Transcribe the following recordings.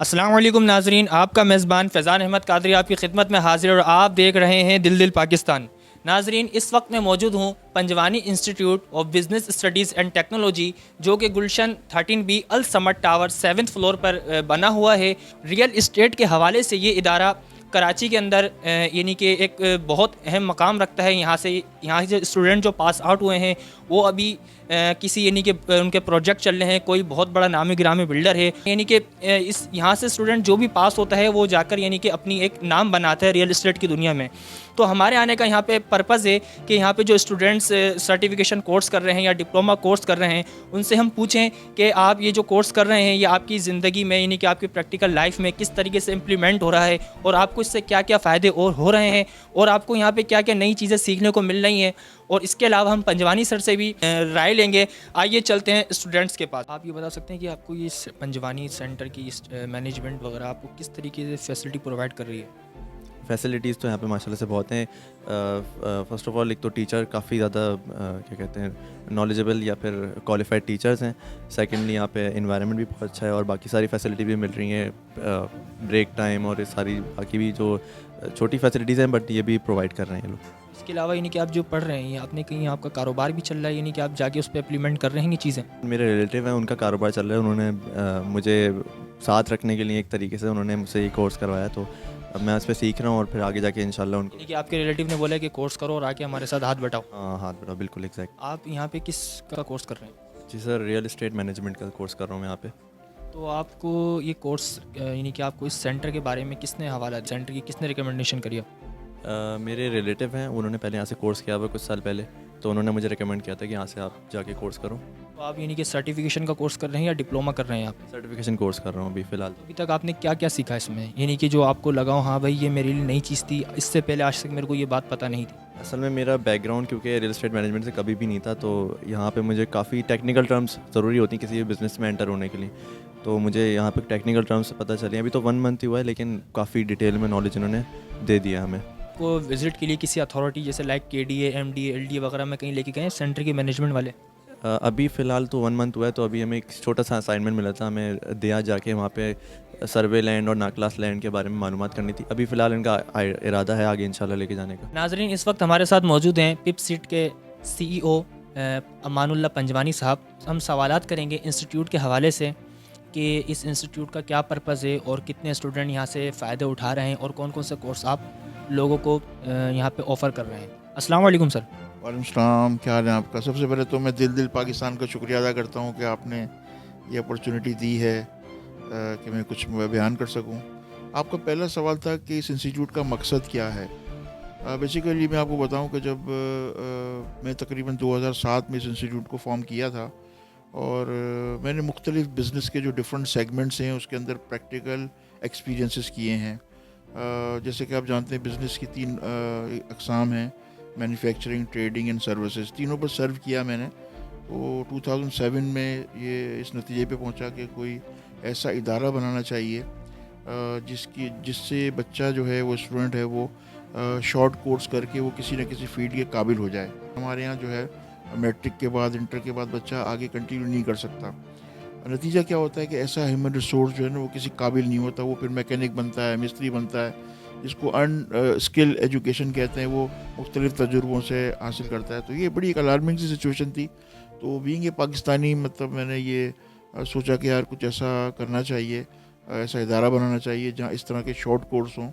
अस्सलाम वालेकुम नाजरीन, आपका मेज़बान फ़ैज़ान अहमद कादरी आपकी खिदमत में हाजिर और आप देख रहे हैं दिल दिल पाकिस्तान। नाजरीन, इस वक्त मैं मौजूद हूँ Panjwani institute of business studies and technology, जो कि गुलशन 13B अल समट टावर 7th फ्लोर पर बना हुआ है। रियल इस्टेट के हवाले से ये इदारा कराची के अंदर यानी कि एक बहुत अहम मकाम रखता है। यहाँ से स्टूडेंट जो पास आउट हुए हैं वो अभी किसी यानी कि उनके प्रोजेक्ट चल रहे हैं, कोई बहुत बड़ा नामी गिरामी बिल्डर है, यानी कि इस यहाँ से स्टूडेंट जो भी पास होता है वो जाकर यानी कि अपनी एक नाम बनाता है रियल इस्टेट की दुनिया में। तो हमारे आने का यहाँ पे पर्पज़ है कि यहाँ पे जो स्टूडेंट्स सर्टिफिकेशन कोर्स कर रहे हैं या डिप्लोमा कोर्स कर रहे हैं, उनसे हम पूछें कि आप ये जो कोर्स कर रहे हैं ये आपकी ज़िंदगी में यानी कि आपकी प्रैक्टिकल लाइफ में किस तरीके से इम्प्लीमेंट हो रहा है और आपको इससे क्या क्या फ़ायदे और हो रहे हैं और आपको यहाँ पे क्या क्या नई चीज़ें सीखने को मिल रही हैं। और इसके अलावा हम पंजवानी सर से भी राय लेंगे। आइए चलते हैं स्टूडेंट्स के पास। आप ये बता सकते हैं कि आपको ये पंजवानी सेंटर की मैनेजमेंट वगैरह आपको किस तरीके से फैसिलिटी प्रोवाइड कर रही है? फैसिलिटीज़ तो यहाँ पे माशाल्लाह से बहुत हैं। फ़र्स्ट ऑफ़ ऑल एक तो टीचर काफ़ी ज़्यादा क्या कहते हैं नॉलेजेबल या फिर क्वालिफाइड टीचर्स हैं। सेकेंडली यहाँ पे इन्वायरमेंट भी बहुत अच्छा है और बाकी सारी फैसिलिटी भी मिल रही हैं, ब्रेक टाइम और ये सारी बाकी भी जो छोटी फैसिलिटीज़ हैं, बट ये भी प्रोवाइड कर रहे हैं ये लोग। इसके अलावा यानी कि आप जो पढ़ रहे हैं ये आपने कहीं आपका कारोबार भी चल रहा है, यानी कि आप जाके उस पर इम्प्लीमेंट कर रहे हैं ये चीज़ें? मेरे रिलेटिव हैं, उनका कारोबार चल रहा है। उन्होंने मुझे साथ रखने के लिए एक तरीके से उन्होंने मुझसे ये कोर्स करवाया, तो अब मैं उस पर सीख रहा हूँ और फिर आगे जाके इंशाल्लाह उनको। यानी कि आपके रिलेटिव ने बोला है कि कोर्स करो और आके हमारे साथ हाथ बटाओ। हाँ, हाथ बढ़ाओ, बिल्कुल एग्जैक्ट। आप यहाँ पे किस का कोर्स कर रहे हैं? जी सर, रियल इस्टेट मैनेजमेंट का कोर्स कर रहा हूँ मैं यहाँ पे। तो आपको ये कोर्स यानी कि आपको इस सेंटर के बारे में किसने हवाला दिया, सेंटर की किसने रिकमेंडेशन करी? मेरे रिलेटिव हैं, उन्होंने पहले यहाँ से कोर्स किया हुआ कुछ साल पहले, तो उन्होंने मुझे रिकमेंड किया था कि यहाँ से आप जाके कोर्स करो। तो आप यानी कि सर्टिफिकेशन का कोर्स कर रहे हैं या डिप्लोमा कर रहे हैं आप? सर्टिफिकेशन कोर्स कर रहा हूँ अभी फ़िलहाल। अभी तक आपने क्या क्या सीखा इसमें, यानी कि जो आपको लगा हो हाँ भाई ये मेरे लिए नई चीज़ थी, इससे पहले आज तक मेरे को ये बात पता नहीं थी? असल में मेरा बैकग्राउंड क्योंकि रियल इस्टेट मैनेजमेंट से कभी भी नहीं था, तो यहाँ पे मुझे काफ़ी टेक्निकल टर्म्स ज़रूरी होती हैं किसी भी बिज़नेस में एंटर होने के लिए। तो मुझे यहाँ पे टेक्निकल टर्म्स पता चले। अभी तो 1 मंथ ही हुआ है, लेकिन काफ़ी डिटेल में नॉलेज इन्होंने दे दिया हमें। को विज़िट के लिए किसी अथॉरिटी जैसे लाइक KDA MDA LDA वगैरह में कहीं लेके गए हैं सेंटर के मैनेजमेंट वाले? अभी फ़िलहाल तो 1 मंथ हुआ है, तो अभी हमें एक छोटा सा असाइनमेंट मिला था, हमें दिया जाके वहाँ पे सर्वे लैंड और नाक्लास लैंड के बारे में मालूमात करनी थी। अभी फ़िलहाल इनका इरादा है आगे इंशाल्लाह लेके जाने का। नाजरीन, इस वक्त हमारे साथ मौजूद हैं पिप सीट के CEO अमानुल्लाह पंजवानी साहब। हम सवालात करेंगे इंस्टीट्यूट के हवाले से कि इस इंस्टीट्यूट का क्या पर्पज़ है और कितने स्टूडेंट यहाँ से फ़ायदे उठा रहे हैं और कौन कौन से कोर्स आप लोगों को यहाँ पे ऑफ़र कर रहे हैं। अस्सलाम वालेकुम सर। वालेकुम सलाम, क्या हाल है आपका? सबसे पहले तो मैं दिल दिल पाकिस्तान का शुक्रिया अदा करता हूँ कि आपने ये अपॉर्चुनिटी दी है कि मैं कुछ बयान कर सकूँ। आपका पहला सवाल था कि इस इंस्टीट्यूट का मकसद क्या है। बेसिकली मैं आपको बताऊँ कि जब मैं तकरीबन 2007 में इस इंस्टीट्यूट को फॉर्म किया था और मैंने मुख्तलिफ बिज़नेस के जो डिफरेंट सेगमेंट्स हैं उसके अंदर प्रैक्टिकल एक्सपीरियंसेस किए हैं। जैसे कि आप जानते हैं बिज़नेस की 3 अक़साम हैं, मैन्युफैक्चरिंग, ट्रेडिंग एंड सर्विसेज। तीनों पर सर्व किया मैंने। तो 2007 में ये इस नतीजे पे पहुंचा कि कोई ऐसा इदारा बनाना चाहिए जिससे बच्चा जो है वो स्टूडेंट है वो शॉर्ट कोर्स करके वो किसी न किसी फील्ड के काबिल हो जाए। हमारे यहाँ जो है मैट्रिक के बाद, इंटर के बाद बच्चा आगे कंटिन्यू नहीं कर सकता। नतीजा क्या होता है कि ऐसा ह्यूमन रिसोर्स जो है ना वो किसी काबिल नहीं होता, वो फिर मैकेनिक बनता है, मिस्त्री बनता है, जिसको स्किल एजुकेशन कहते हैं, वो मुख्तलिफ तजुर्बों से हासिल करता है। तो ये बड़ी एक अलार्मिंग सी सिचुएशन थी। तो बीइंग ये पाकिस्तानी, मतलब मैंने ये सोचा कि यार कुछ ऐसा करना चाहिए, ऐसा इदारा बनाना चाहिए जहाँ इस तरह के शॉर्ट कोर्स हों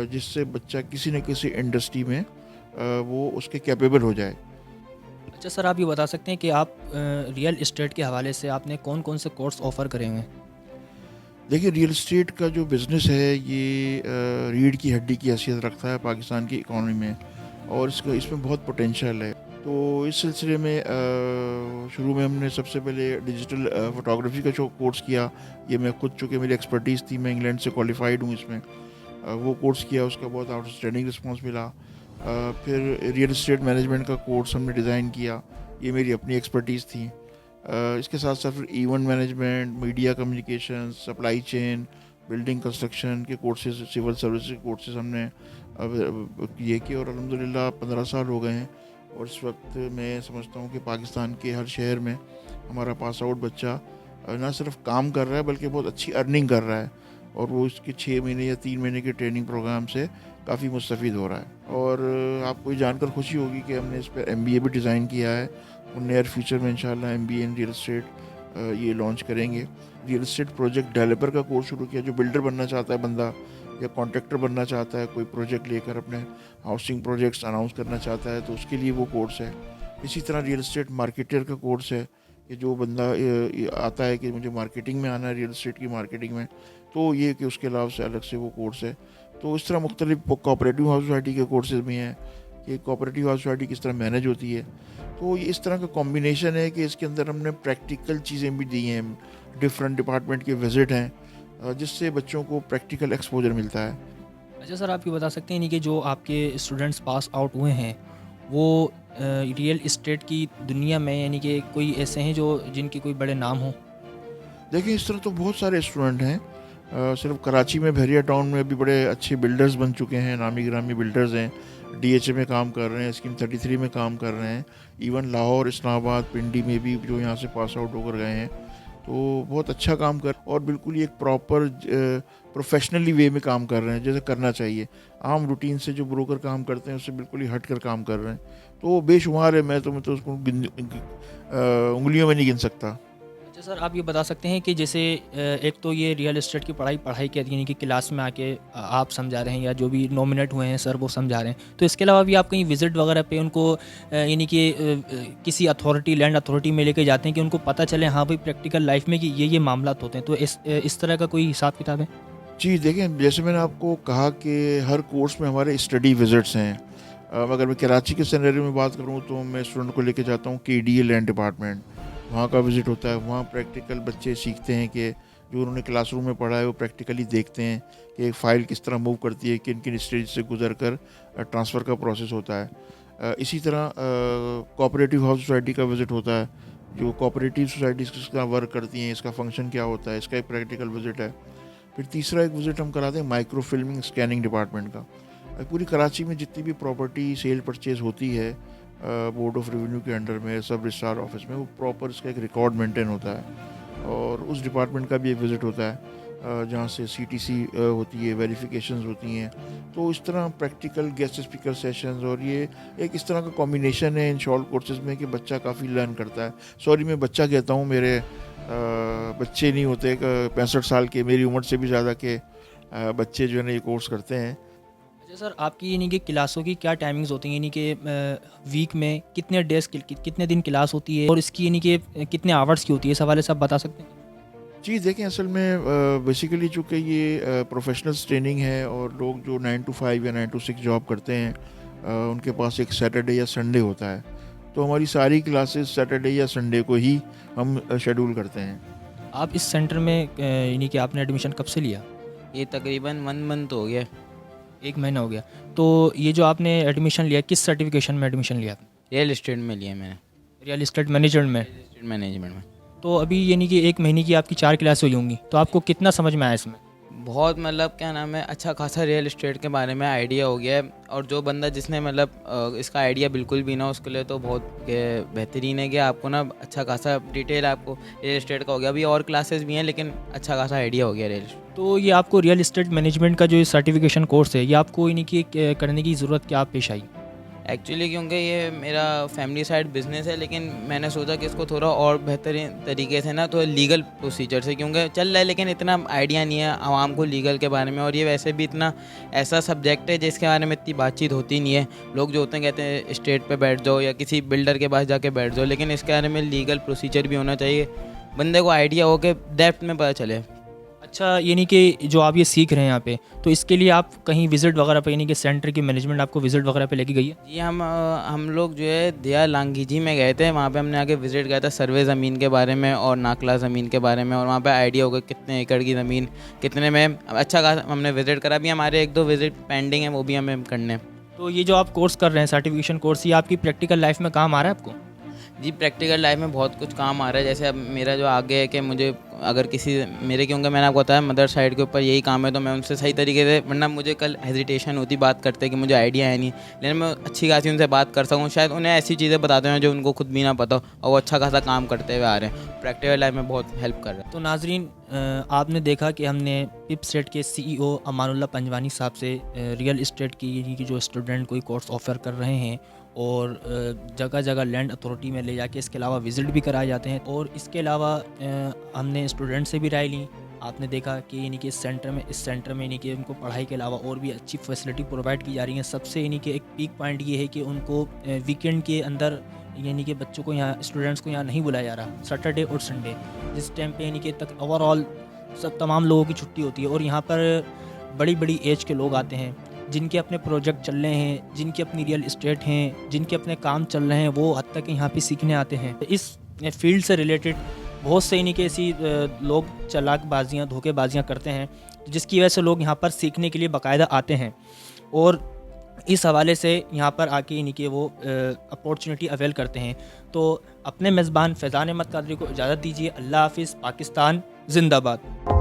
जिससे बच्चा किसी न किसी इंडस्ट्री में वो उसके कैपेबल हो जाए। अच्छा सर, आप ये बता सकते हैं कि आप रियल इस्टेट के हवाले से आपने कौन कौन से कोर्स ऑफ़र करे हुए हैं? देखिए, रियल इस्टेट का जो बिज़नेस है ये रीढ़ की हड्डी की हैसियत रखता है पाकिस्तान की इकॉनमी में और इसमें बहुत पोटेंशियल है। तो इस सिलसिले में शुरू में हमने सबसे पहले डिजिटल फ़ोटोग्राफी का जो कोर्स किया, ये मैं खुद, चूँकि मेरी एक्सपर्टीज़ थी, मैं इंग्लैंड से क्वालिफाइड हूँ इसमें, वो कोर्स किया, उसका बहुत आउटस्टैंडिंग रिस्पॉन्स मिला। फिर रियल इस्टेट मैनेजमेंट का कोर्स हमने डिज़ाइन किया, ये मेरी अपनी एक्सपर्टीज़ थी। इसके साथ साथ फिर event management, media communication, supply chain, building construction के कोर्सेज, सिविल सर्विस के कोर्सेज हमने अब ये किए और अल्हम्दुलिल्लाह 15 साल हो गए हैं। और इस वक्त मैं समझता हूँ कि पाकिस्तान के हर शहर में हमारा पास आउट बच्चा ना सिर्फ काम कर रहा है बल्कि बहुत अच्छी अर्निंग कर रहा है। और वो इसके 6 महीने या 3 महीने के ट्रेनिंग प्रोग्राम से काफ़ी मुस्तफ़ीद हो रहा है। और आपको ये जानकर खुशी होगी कि हमने इस पर MBA भी डिज़ाइन किया है। नियर फ्यूचर में इंशाल्लाह MBA इन रियल एस्टेट ये लॉन्च करेंगे। रियल एस्टेट प्रोजेक्ट डेवलपर का कोर्स शुरू किया, जो बिल्डर बनना चाहता है बंदा या कॉन्ट्रैक्टर बनना चाहता है, कोई प्रोजेक्ट लेकर अपने हाउसिंग प्रोजेक्ट्स अनाउंस करना चाहता है, तो उसके लिए वो कोर्स है। इसी तरह रियल एस्टेट मार्केटर का कोर्स है कि जो बंदा आता है कि मुझे मार्केटिंग में आना है, रियल एस्टेट की मार्केटिंग में, तो ये कि उसके अलावा से अलग से वो कोर्स है। तो इस तरह मुख्तलिफ कोऑपरेटिव हाउस सोसाइटी के कोर्सेज भी हैं कि कोऑपरेटिव हाउस सोसाइटी किस तरह मैनेज होती है। तो ये इस तरह का कॉम्बिनेशन है कि इसके अंदर हमने प्रैक्टिकल चीज़ें भी दी हैं, डिफरेंट डिपार्टमेंट के विज़िट हैं, जिससे बच्चों को प्रैक्टिकल एक्सपोजर मिलता है। अच्छा सर, आप ये बता सकते हैं नहीं कि जो आपके स्टूडेंट्स पास आउट हुए हैं वो रियल इस्टेट की दुनिया में यानी कि कोई ऐसे हैं जो जिनके कोई बड़े नाम हो? देखिए, इस तरह तो बहुत सारे स्टूडेंट हैं। सिर्फ कराची में बहरिया टाउन में भी बड़े अच्छे बिल्डर्स बन चुके हैं, नामी गिरामी बिल्डर्स हैं। DHA में काम कर रहे हैं, स्कीम 33 में काम कर रहे हैं। इवन लाहौर, इस्लामाबाद, पिंडी में भी जो यहाँ से पास आउट होकर गए हैं, तो बहुत अच्छा काम कर, और बिल्कुल ही एक प्रॉपर प्रोफेशनली वे में काम कर रहे हैं जैसे करना चाहिए। आम रूटीन से जो ब्रोकर काम करते हैं उससे बिल्कुल ही हट कर काम कर रहे हैं। तो बेशुमार है, मैं तो उसको उंगलियों में नहीं गिन सकता। अच्छा सर, आप ये बता सकते हैं कि जैसे एक तो ये रियल एस्टेट की पढ़ाई के यानी कि क्लास में आके आप समझा रहे हैं या जो भी नॉमिनेट हुए हैं सर वो समझा रहे हैं, तो इसके अलावा भी आप कहीं विज़िट वगैरह पे उनको यानी कि किसी अथॉरिटी, लैंड अथॉरिटी में लेके जाते हैं कि उनको पता चले हाँ भाई प्रैक्टिकल लाइफ में कि ये मामलात होते हैं, तो इस तरह का कोई हिसाब किताब है? जी देखें, जैसे मैंने आपको कहा कि हर कोर्स में हमारे स्टडी विजिट्स हैं। अगर मैं कराची के सिनेरियो में बात करूं तो मैं स्टूडेंट को लेके जाता हूं KDA लैंड डिपार्टमेंट, वहाँ का विज़िट होता है। वहाँ प्रैक्टिकल बच्चे सीखते हैं कि जो उन्होंने क्लासरूम में पढ़ा है वो प्रैक्टिकली देखते हैं कि एक फ़ाइल किस तरह मूव करती है, किन किन स्टेज से गुजर कर ट्रांसफ़र का प्रोसेस होता है। इसी तरह कोऑपरेटिव हाउस सोसाइटी का विज़िट होता है, जो कोऑपरेटिव सोसाइटीज़ किसका वर्क करती हैं, इसका फंक्शन क्या होता है, इसका एक प्रैक्टिकल विज़िट है। फिर तीसरा एक विज़िट हम कराते हैं माइक्रो फिल्मिंग स्कैनिंग डिपार्टमेंट का। पूरी कराची में जितनी भी प्रॉपर्टी सेल परचेज़ होती है बोर्ड ऑफ रेवेन्यू के अंडर में, सब रजिस्ट्रार ऑफिस में, वो प्रॉपर इसका एक रिकॉर्ड मेंटेन होता है। और उस डिपार्टमेंट का भी एक विज़िट होता है जहाँ से CTC होती है, वेरिफिकेशंस होती हैं। तो इस तरह प्रैक्टिकल गेस्ट स्पीकर सेशंस, और ये एक इस तरह का कॉम्बिनेशन है इन शॉर्ट कोर्सेज़ में कि बच्चा काफ़ी लर्न करता है। सॉरी, मैं बच्चा कहता हूँ, मेरे बच्चे नहीं होते 65 साल के, मेरी उम्र से भी ज़्यादा के बच्चे जो है ना ये कोर्स करते हैं। अच्छा सर, आपकी यानी कि क्लासों की क्या टाइमिंग्स होती हैं, यानी कि वीक में कितने डेज कितने दिन क्लास होती है और इसकी यानी कि कितने आवर्स की होती है, इस हवाले से आप बता सकते हैं? जी देखें, असल में बेसिकली चूँकि ये प्रोफेशनल्स ट्रेनिंग है और लोग जो 9 to 5 या 9 to 6 जॉब करते हैं उनके पास एक सैटरडे या संडे होता है। तो हमारी सारी क्लासेस सैटरडे या संडे को ही हम शेड्यूल करते हैं। आप इस सेंटर में यानी कि आपने एडमिशन कब से लिया? ये तकरीबन 1 मंथ हो गया। 1 महीना हो गया। तो ये जो आपने एडमिशन लिया, किस सर्टिफिकेशन में एडमिशन लिया? रियल एस्टेट में लिया मैंने, रियल एस्टेट मैनेजमेंट में। रियल एस्टेट मैनेजमेंट में। तो अभी यानी कि 1 महीने की आपकी 4 क्लास हुई होंगी, तो आपको कितना समझ में आया इसमें? बहुत मतलब क्या नाम है, अच्छा खासा रियल एस्टेट के बारे में आइडिया हो गया है। और जो बंदा जिसने मतलब इसका आइडिया बिल्कुल भी ना, उसके लिए तो बहुत बेहतरीन है कि आपको ना अच्छा खासा डिटेल आपको रियल एस्टेट का हो गया। अभी और क्लासेस भी हैं लेकिन अच्छा खासा आइडिया हो गया रियल एस्टेट। तो ये आपको रियल एस्टेट मैनेजमेंट का जो सर्टिफिकेशन कोर्स है, ये आपको यानी कि करने की ज़रूरत क्या पेश आई? एक्चुअली क्योंकि ये मेरा फैमिली साइड बिजनेस है, लेकिन मैंने सोचा कि इसको थोड़ा और बेहतरीन तरीके से ना, तो लीगल प्रोसीजर से, क्योंकि चल रहा है लेकिन इतना आइडिया नहीं है आवाम को लीगल के बारे में। और ये वैसे भी इतना ऐसा सब्जेक्ट है जिसके बारे में इतनी बातचीत होती नहीं है। लोग जो होते हैं कहते हैं स्टेट पे बैठ जाओ या किसी बिल्डर के पास जाके बैठ जाओ, लेकिन इसके बारे में लीगल प्रोसीजर भी होना चाहिए, बंदे को आइडिया हो कि डेप्थ में पता चले। अच्छा, यानी कि जो आप ये सीख रहे हैं यहाँ पे, तो इसके लिए आप कहीं विज़िट वगैरह पे, यानी कि सेंटर की मैनेजमेंट आपको विज़िट वगैरह पे लेके गई है? जी, हम लोग जो है दिया लांगीजी में गए थे। वहाँ पे हमने आके विज़िट किया था सर्वे ज़मीन के बारे में और नाकला ज़मीन के बारे में, और वहाँ पे आइडिया होगा कितने एकड़ की ज़मीन कितने में। अच्छा खासा हमने विज़िट करा। भी हमारे 1-2 विज़िट पेंडिंग है, वो भी हमें करने। तो ये जो आप कोर्स कर रहे हैं, सर्टिफिकेशन कोर्स, ये आपकी प्रैक्टिकल लाइफ में काम आ रहा है आपको? जी प्रैक्टिकल लाइफ में बहुत कुछ काम आ रहा है। जैसे अब मेरा जो आगे है कि मुझे अगर किसी मेरे क्योंकि मैंने आपको बताया मदर साइड के ऊपर यही काम है, तो मैं उनसे सही तरीके से, वरना मुझे कल हेजिटेशन होती बात करते कि मुझे आइडिया है नहीं, लेकिन मैं अच्छी खासी उनसे बात कर सकूँ। शायद उन्हें ऐसी चीज़ें बताते हैं जो उनको खुद भी ना पता हो, और वो अच्छा खासा काम करते हुए आ रहे हैं। प्रैक्टिकल लाइफ में बहुत हेल्प कर रहा है। तो नाजरीन, आपने देखा कि हमने पिप सेट के CEO अमानुल्लाह पंजवानी साहब से रियल इस्टेट की यानी कि जो स्टूडेंट कोई कोर्स ऑफ़र कर रहे हैं और जगह जगह लैंड अथॉरिटी में ले जाके इसके अलावा विज़िट भी कराए जाते हैं, और इसके अलावा हमने स्टूडेंट से भी राय ली। आपने देखा कि यानी कि इस सेंटर में यानी कि उनको पढ़ाई के अलावा और भी अच्छी फैसिलिटी प्रोवाइड की जा रही हैं। सबसे यानी कि एक पीक पॉइंट ये है कि उनको वीकेंड के अंदर यानी कि बच्चों को यहाँ, स्टूडेंट्स को यहाँ नहीं बुलाया जा रहा, सैटरडे और संडे, जिस टाइम पे यानी कि तक ओवरऑल सब तमाम लोगों की छुट्टी होती है, और यहाँ पर बड़ी बड़ी एज के लोग आते हैं जिनके अपने प्रोजेक्ट चल रहे हैं, जिनकी अपनी रियल इस्टेट हैं, जिनके अपने काम चल रहे हैं, वो हद तक यहाँ पे सीखने आते हैं। इस फील्ड से रिलेटेड बहुत से यानी कि ऐसी लोग चालाकबाजियाँ, धोखेबाजियाँ करते हैं, जिसकी वजह से लोग यहाँ पर सीखने के लिए बाकायदा आते हैं, और इस हवाले से यहाँ पर आके यानी कि वो अपॉर्चुनिटी अवेल करते हैं। तो अपने मेज़बान फैज़ान अहमद कादरी को इजाज़त दीजिए। अल्लाह हाफ़िज़। पाकिस्तान ज़िंदाबाद।